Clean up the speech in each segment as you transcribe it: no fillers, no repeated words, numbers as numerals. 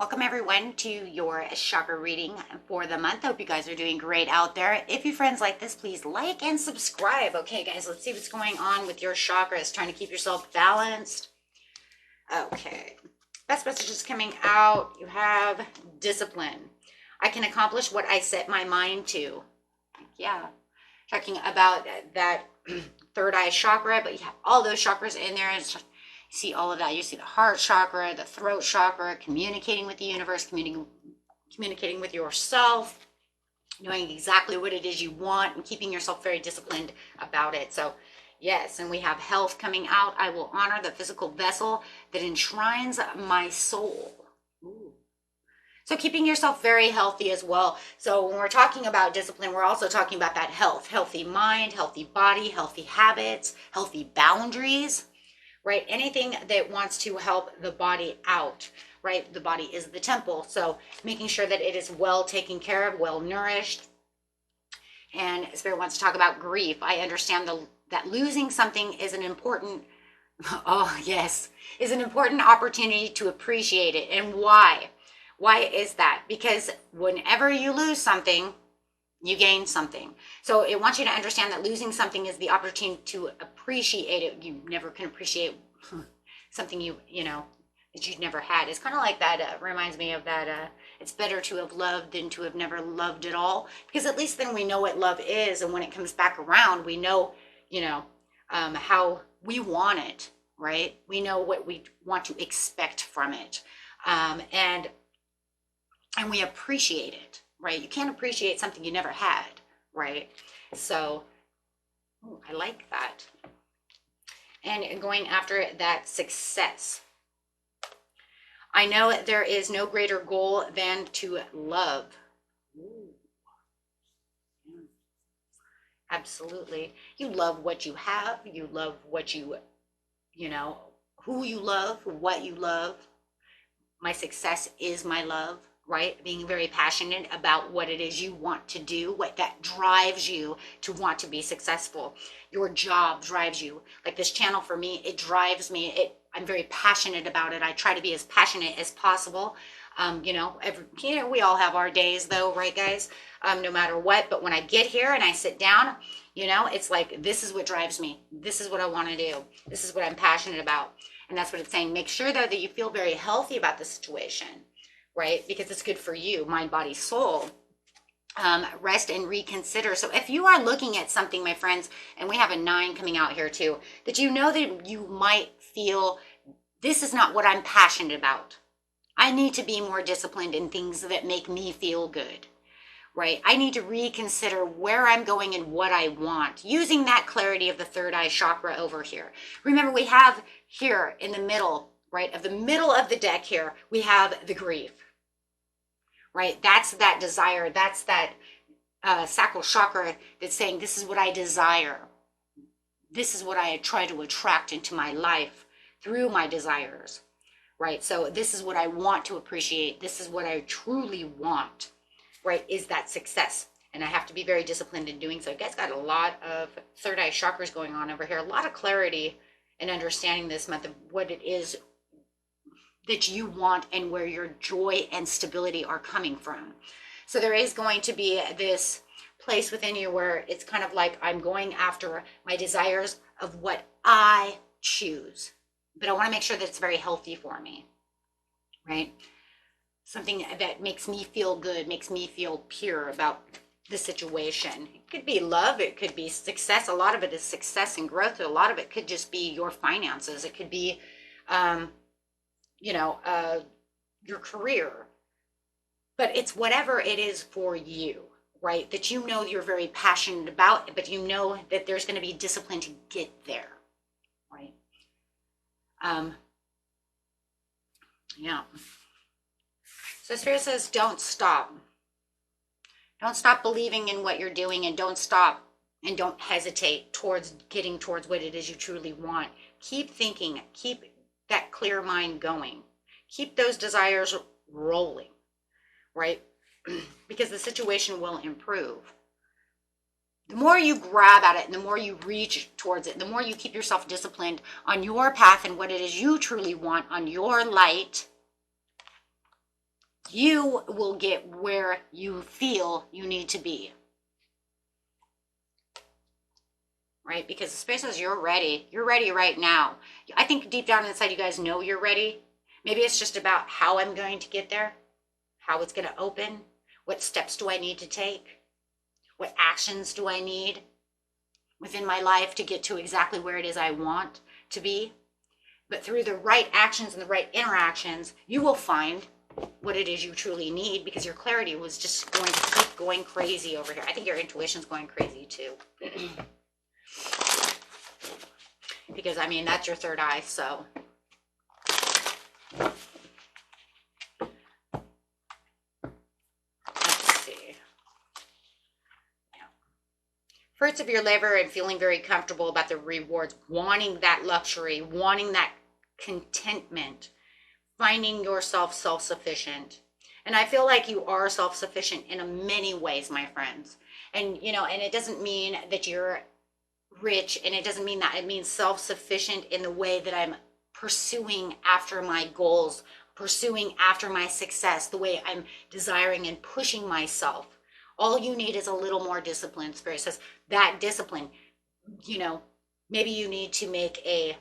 Welcome everyone to your chakra reading for the month. Hope you guys are doing great out there. If you friends like this, please like and subscribe. Okay guys, let's see what's going on with your chakras. Trying to keep yourself balanced. Okay, best messages coming out. You have discipline. I can accomplish what I set my mind to. Yeah, talking about that third eye chakra, but you have all those chakras in there. You see all of that. You see the heart chakra, the throat chakra, communicating with the universe, communicating with yourself, knowing exactly what it is you want and keeping yourself very disciplined about it. So yes, and we have health coming out. I will honor the physical vessel that enshrines my soul. Ooh. So keeping yourself very healthy as well. So when we're talking about discipline, we're also talking about that health, healthy mind, healthy body, healthy habits, healthy boundaries, right? Anything that wants to help the body out, right? The body is the temple. So making sure that it is well taken care of, well nourished. And Spirit wants to talk about grief. I understand that losing something is an important, oh yes, is an important opportunity to appreciate it. And why? Why is that? Because whenever you lose something, you gain something. So it wants you to understand that losing something is the opportunity to appreciate it. You never can appreciate something you know, that you've never had. It's kind of like that, reminds me of that, it's better to have loved than to have never loved at all. Because at least then we know what love is. And when it comes back around, we know, how we want it, right? We know what we want to expect from it. And we appreciate it, right? You can't appreciate something you never had, right? So I like that. And going after that success. I know there is no greater goal than to love. Ooh. Absolutely. You love what you have. You love what who you love, what you love. My success is my love, right? Being very passionate about what it is you want to do, what that drives you to want to be successful. Your job drives you. Like this channel for me, it drives me. I'm very passionate about it. I try to be as passionate as possible. We all have our days though, right guys? No matter what, but when I get here and I sit down, it's like, this is what drives me. This is what I want to do. This is what I'm passionate about. And that's what it's saying. Make sure though that you feel very healthy about the situation, right? Because it's good for you, mind, body, soul. Rest and reconsider. So if you are looking at something, my friends, and we have a 9 coming out here too, that you know that you might feel, this is not what I'm passionate about. I need to be more disciplined in things that make me feel good, right? I need to reconsider where I'm going and what I want, using that clarity of the third eye chakra over here. Remember, we have here in the middle, right, of the middle of the deck here, we have the grief, right? That's that desire. That's that sacral chakra that's saying, this is what I desire. This is what I try to attract into my life through my desires, right? So this is what I want to appreciate. This is what I truly want, right? Is that success. And I have to be very disciplined in doing so. You guys got a lot of third eye chakras going on over here. A lot of clarity and understanding this month of what it is that you want and where your joy and stability are coming from. So there is going to be this place within you where it's kind of like, I'm going after my desires of what I choose, but I want to make sure that it's very healthy for me, right? Something that makes me feel good, makes me feel pure about the situation. It could be love, it could be success. A lot of it is success and growth. A lot of it could just be your finances. It could be your career, but it's whatever it is for you, right? That you're very passionate about, but you know that there's going to be discipline to get there, right? So Spirit says, don't stop. Don't stop believing in what you're doing, and don't stop and don't hesitate towards getting towards what it is you truly want. Keep thinking, keep that clear mind going. Keep those desires rolling, right? Because the situation will improve. The more you grab at it and the more you reach towards it, the more you keep yourself disciplined on your path and what it is you truly want, on your light, you will get where you feel you need to be. Right? Because especially as you're ready right now. I think deep down inside you guys know you're ready. Maybe it's just about how I'm going to get there, how it's going to open, what steps do I need to take, what actions do I need within my life to get to exactly where it is I want to be. But through the right actions and the right interactions, you will find what it is you truly need, because your clarity was just going to keep going crazy over here. I think your intuition's going crazy too. Because I mean, that's your third eye, so. Let's see. Yeah. Fruits of your labor and feeling very comfortable about the rewards, wanting that luxury, wanting that contentment, finding yourself self-sufficient. And I feel like you are self-sufficient in many ways, my friends. And, you know, and it doesn't mean that you're rich, and it doesn't mean that. It means self-sufficient in the way that I'm pursuing after my goals, pursuing after my success, the way I'm desiring and pushing myself. All you need is a little more discipline. Spirit says that discipline, you know, maybe you need to make a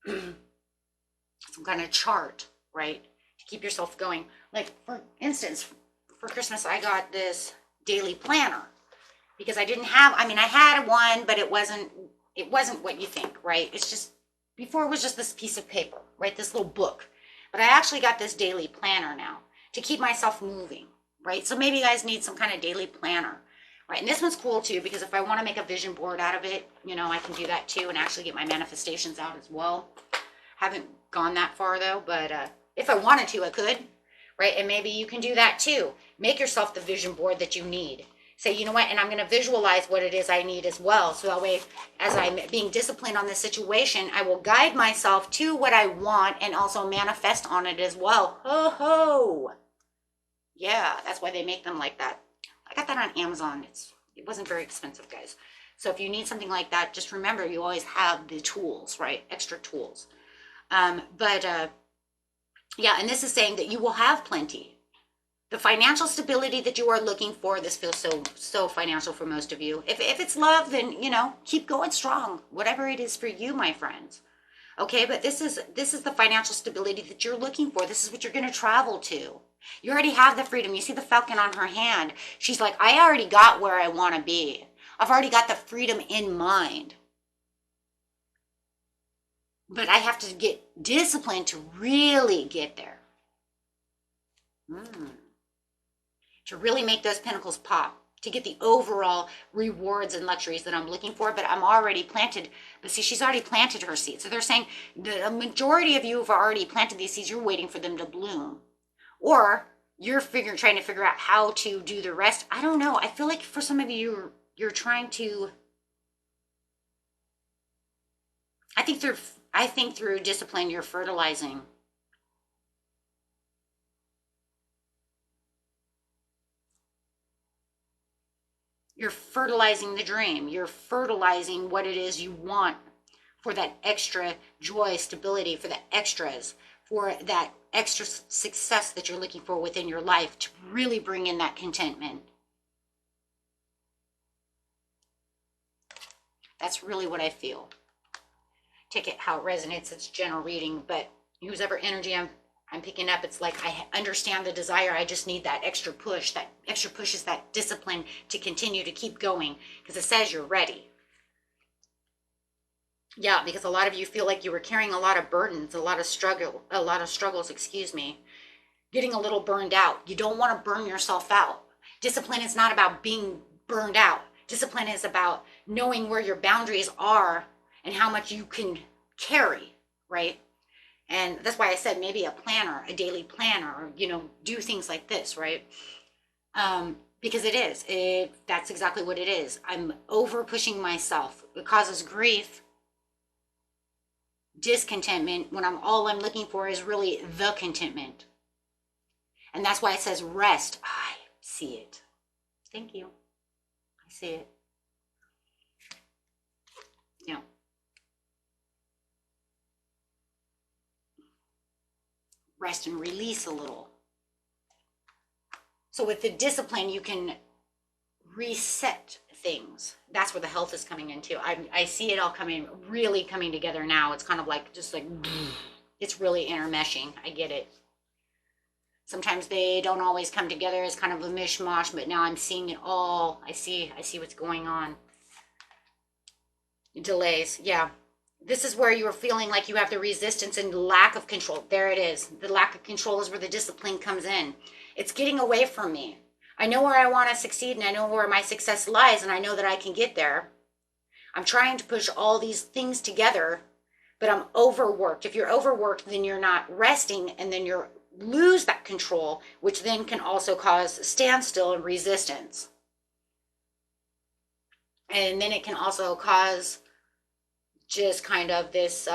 some kind of chart, right, to keep yourself going. Like, for instance, for Christmas, I got this daily planner, because I didn't have, I mean, I had one, but it wasn't what you think, right? It's just, before it was just this piece of paper, right? This little book. But I actually got this daily planner now to keep myself moving, right? So maybe you guys need some kind of daily planner, right? And this one's cool too, because if I want to make a vision board out of it, you know, I can do that too, and actually get my manifestations out as well. Haven't gone that far though, but if I wanted to, I could, right? And maybe you can do that too. Make yourself the vision board that you need. Say, you know what, and I'm going to visualize what it is I need as well. So that way, as I'm being disciplined on this situation, I will guide myself to what I want and also manifest on it as well. Ho ho. Yeah, that's why they make them like that. I got that on Amazon. It wasn't very expensive, guys. So if you need something like that, just remember you always have the tools, right? Extra tools. Yeah, and this is saying that you will have plenty. The financial stability that you are looking for, this feels so financial for most of you. If it's love, then, you know, keep going strong. Whatever it is for you, my friends. Okay, but this is the financial stability that you're looking for. This is what you're going to travel to. You already have the freedom. You see the falcon on her hand. She's like, I already got where I want to be. I've already got the freedom in mind. But I have to get disciplined to really get there. To really make those pinnacles pop, to get the overall rewards and luxuries that I'm looking for. But I'm already planted. But see, she's already planted her seeds. So they're saying the majority of you have already planted these seeds. You're waiting for them to bloom. Or you're trying to figure out how to do the rest. I don't know. I feel like for some of you, you're trying to, I think through discipline, you're fertilizing. You're fertilizing the dream. You're fertilizing what it is you want for that extra joy, stability, for the extras, for that extra success that you're looking for within your life, to really bring in that contentment. That's really what I feel. Take it how it resonates. It's general reading, but whoever energy I'm picking up, it's like I understand the desire. I just need that extra push. That extra push is that discipline to continue to keep going, because it says you're ready. Yeah, because a lot of you feel like you were carrying a lot of burdens, a lot of struggles, excuse me, getting a little burned out. You don't want to burn yourself out. Discipline is not about being burned out. Discipline is about knowing where your boundaries are and how much you can carry, right? And that's why I said maybe a planner, a daily planner, or, you know, do things like this, right? Because that's exactly what it is. I'm over pushing myself. It causes grief, discontentment, when all I'm looking for is really the contentment. And that's why it says rest. I see it. Thank you. I see it. Yeah. Rest and release a little. So with the discipline, you can reset things. That's where the health is coming into. I see it all really coming together now. It's kind of like, just like, it's really intermeshing. I get it. Sometimes they don't always come together as kind of a mishmash, but now I'm seeing it all. I see what's going on. Delays, yeah. This is where you are feeling like you have the resistance and lack of control. There it is. The lack of control is where the discipline comes in. It's getting away from me. I know where I want to succeed, and I know where my success lies, and I know that I can get there. I'm trying to push all these things together, but I'm overworked. If you're overworked, then you're not resting, and then you lose that control, which then can also cause standstill and resistance. And then it can also cause just kind of this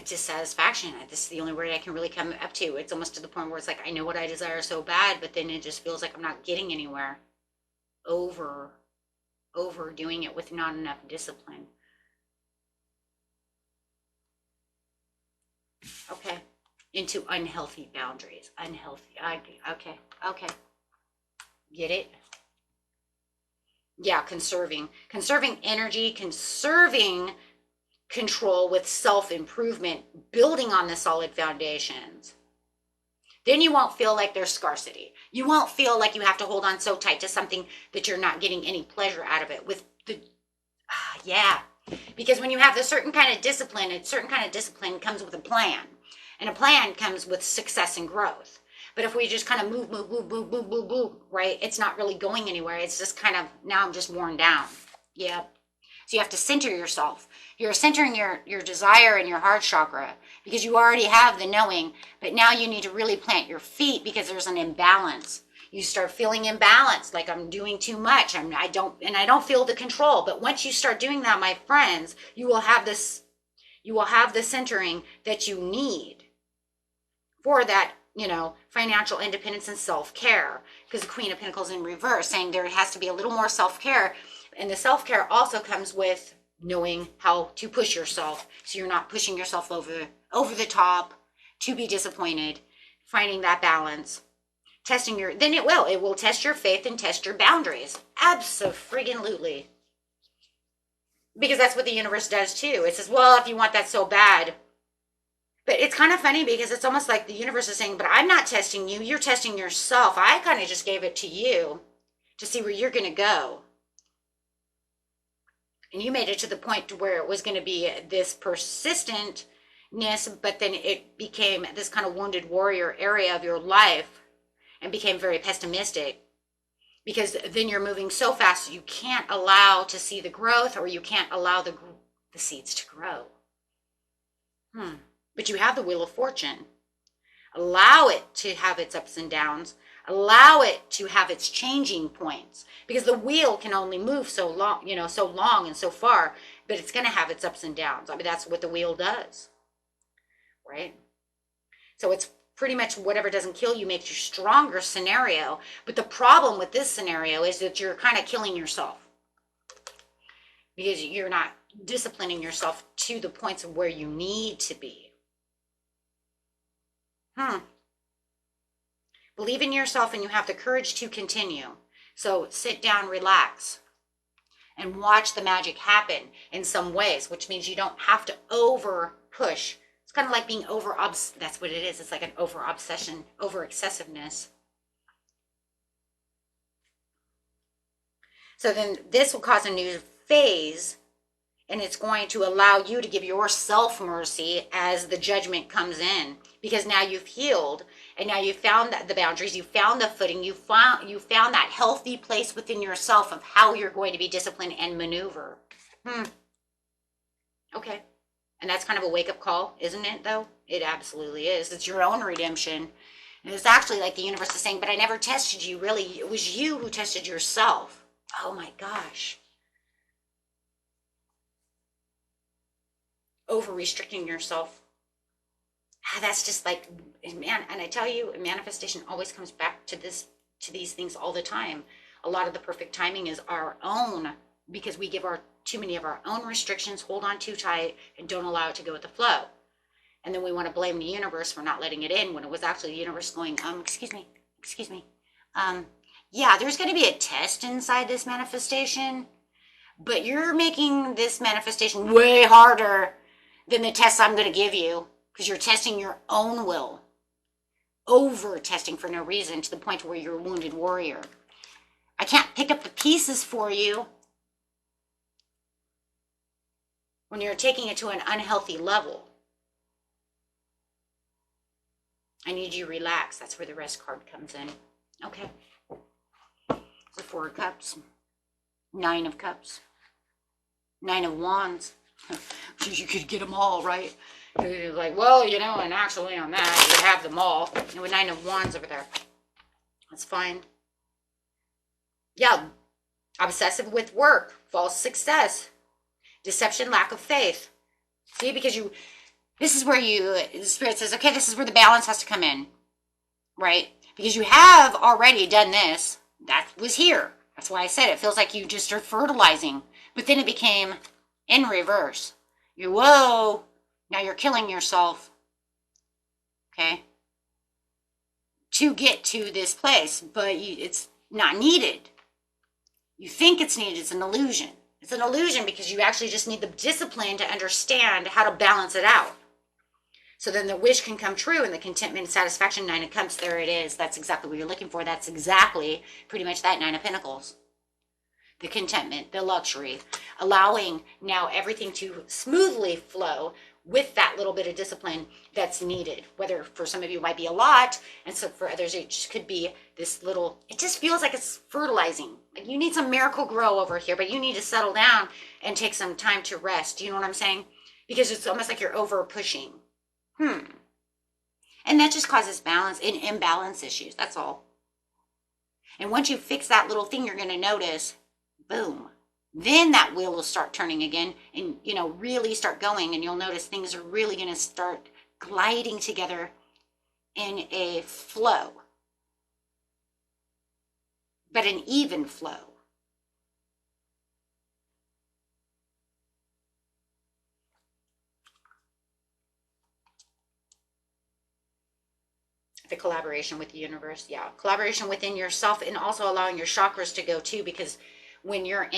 dissatisfaction. This is the only word I can really come up to. It's almost to the point where it's like, I know what I desire so bad, but then it just feels like I'm not getting anywhere. Overdoing it with not enough discipline. Okay. Into unhealthy boundaries. Unhealthy. Okay. Get it? Yeah, conserving energy, conserving control with self-improvement, building on the solid foundations. Then you won't feel like there's scarcity. You won't feel like you have to hold on so tight to something that you're not getting any pleasure out of it. Because when you have a certain kind of discipline comes with a plan. And a plan comes with success and growth. But if we just kind of move, right? It's not really going anywhere. It's just kind of, now I'm just worn down. Yep. So you have to center yourself. You're centering your desire in your heart chakra because you already have the knowing, but now you need to really plant your feet because there's an imbalance. You start feeling imbalanced, like I'm doing too much. I don't feel the control. But once you start doing that, my friends, you will have the centering that you need for that, financial independence and self-care. Because the Queen of Pentacles in reverse, saying there has to be a little more self-care. And the self-care also comes with knowing how to push yourself. So you're not pushing yourself over the top to be disappointed. Finding that balance. It will test your faith and test your boundaries. Abso-friggin-lutely. Because that's what the universe does too. It says, well, if you want that so bad. But it's kind of funny because it's almost like the universe is saying, but I'm not testing you. You're testing yourself. I kind of just gave it to you to see where you're going to go. And you made it to the point to where it was going to be this persistentness, but then it became this kind of wounded warrior area of your life and became very pessimistic. Because then you're moving so fast, you can't allow to see the growth, or you can't allow the seeds to grow. But you have the Wheel of Fortune. Allow it to have its ups and downs. Allow it to have its changing points. Because the wheel can only move so long and so far, but it's going to have its ups and downs. I mean, that's what the wheel does. Right? So it's pretty much whatever doesn't kill you makes you stronger scenario. But the problem with this scenario is that you're kind of killing yourself. Because you're not disciplining yourself to the points of where you need to be. Believe in yourself and you have the courage to continue. So sit down, relax, and watch the magic happen in some ways, which means you don't have to over push. It's kind of like being that's what it is. It's like an over obsession, over excessiveness. So then this will cause a new phase, and it's going to allow you to give yourself mercy as the judgment comes in. Because now you've healed, and now you've found the boundaries, you found the footing, you found that healthy place within yourself of how you're going to be disciplined and maneuver. Okay. And that's kind of a wake-up call, isn't it, though? It absolutely is. It's your own redemption. And it's actually like the universe is saying, but I never tested you, really. It was you who tested yourself. Oh, my gosh. Over-restricting yourself. That's just like, man, and I tell you, manifestation always comes back to these things all the time. A lot of the perfect timing is our own, because we give too many of our own restrictions, hold on too tight, and don't allow it to go with the flow. And then we want to blame the universe for not letting it in when it was actually the universe going, excuse me. Yeah, there's going to be a test inside this manifestation, but you're making this manifestation way harder than the test I'm going to give you because you're testing your own will. Over testing for no reason to the point where you're a wounded warrior. I can't pick up the pieces for you when you're taking it to an unhealthy level. I need you to relax. That's where the rest card comes in. Okay. The 4 of Cups. 9 of Cups. 9 of Wands. You could get them all, right? You're like, well, you know, and actually on that, you have them all. And with 9 of Wands over there. That's fine. Yeah. Obsessive with work. False success. Deception, lack of faith. See, because this is where the Spirit says, okay, this is where the balance has to come in, right? Because you have already done this. That was here. That's why I said it feels like you just are fertilizing. But then it became in reverse. Whoa, now you're killing yourself, okay, to get to this place. But it's not needed. You think it's needed. It's an illusion. It's an illusion because you actually just need the discipline to understand how to balance it out. So then the wish can come true and the contentment and satisfaction, 9 of Cups, there it is. That's exactly what you're looking for. That's exactly pretty much that 9 of Pentacles. The contentment, the luxury, allowing now everything to smoothly flow with that little bit of discipline that's needed. Whether for some of you it might be a lot, and so for others it just could be this little, it just feels like it's fertilizing. Like you need some miracle grow over here, but you need to settle down and take some time to rest. Do you know what I'm saying? Because it's almost like you're over pushing. And that just causes balance and imbalance issues. That's all. And once you fix that little thing, you're going to notice, boom, then that wheel will start turning again and, you know, really start going. And you'll notice things are really going to start gliding together in a flow, but an even flow. The collaboration with the universe, yeah, collaboration within yourself, and also allowing your chakras to go too, because when you're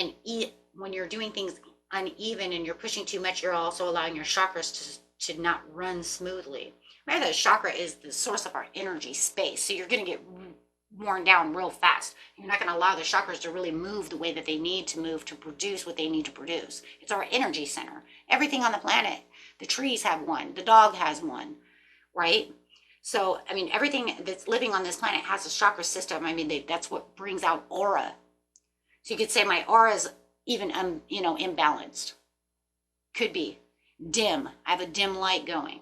when you're doing things uneven and you're pushing too much, you're also allowing your chakras to not run smoothly. Remember that chakra is the source of our energy space, so you're going to get worn down real fast. You're not going to allow the chakras to really move the way that they need to move to produce what they need to produce. It's our energy center. Everything on the planet, the trees have one, the dog has one, right? So, I mean, everything that's living on this planet has a chakra system. I mean, that's what brings out aura. So you could say my aura is even, imbalanced. Could be dim. I have a dim light going,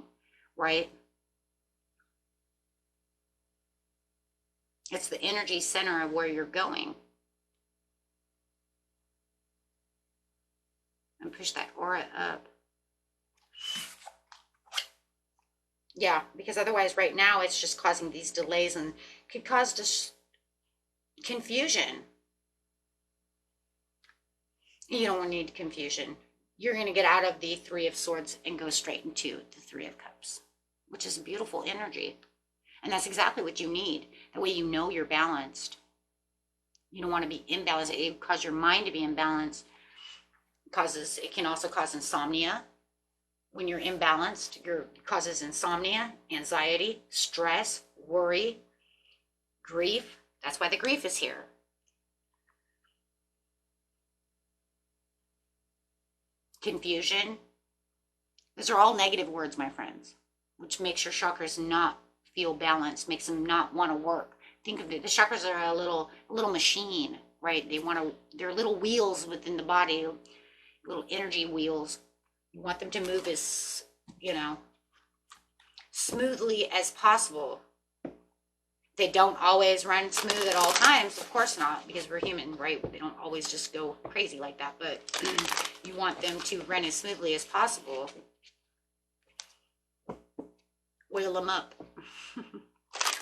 right? It's the energy center of where you're going. And push that aura up. Yeah, because otherwise right now it's just causing these delays and could cause confusion. You don't need confusion. You're going to get out of the 3 of Swords and go straight into the 3 of Cups, which is a beautiful energy. And that's exactly what you need. That way you know you're balanced. You don't want to be imbalanced. It causes your mind to be imbalanced. It can also cause insomnia. When you're imbalanced, it causes insomnia, anxiety, stress, worry, grief. That's why the grief is here. Confusion. Those are all negative words, my friends, which makes your chakras not feel balanced, makes them not want to work. Think of it, the chakras are a little machine, right? They're little wheels within the body, little energy wheels. You want them to move as, smoothly as possible. They don't always run smooth at all times, of course not, because we're human, right? They don't always just go crazy like that, but you want them to run as smoothly as possible. Oil them up.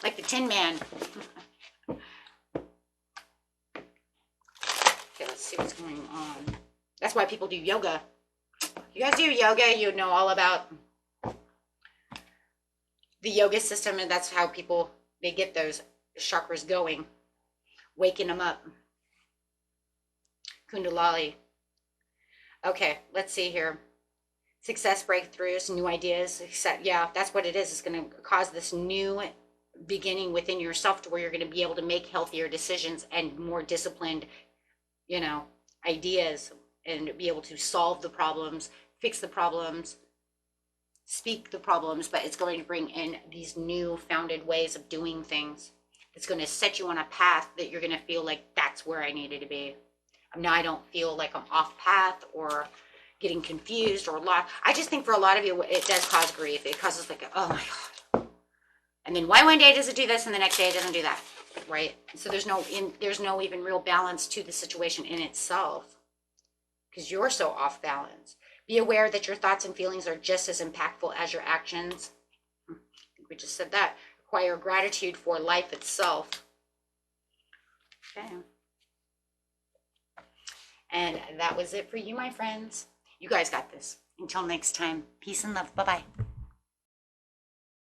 Like the Tin Man. Okay, let's see what's going on. That's why people do yoga. You guys do yoga, you know all about the yoga system, and that's how people, they get those chakras going, waking them up. Kundalali. Okay, let's see here. Success, breakthroughs, new ideas. Yeah, that's what it is. It's going to cause this new beginning within yourself to where you're going to be able to make healthier decisions and more disciplined, ideas, and be able to solve the problems, fix the problems, speak the problems. But it's going to bring in these new founded ways of doing things. It's going to set you on a path that you're going to feel like that's where I needed to be. Now I don't feel like I'm off path or getting confused or lost. I just think for a lot of you, it does cause grief. It causes like, oh my God. And then why one day does it do this and the next day it doesn't do that, right? So there's no even real balance to the situation in itself because you're so off balance. Be aware that your thoughts and feelings are just as impactful as your actions. I think we just said that. Acquire gratitude for life itself. Okay. And that was it for you, my friends. You guys got this. Until next time, peace and love. Bye-bye.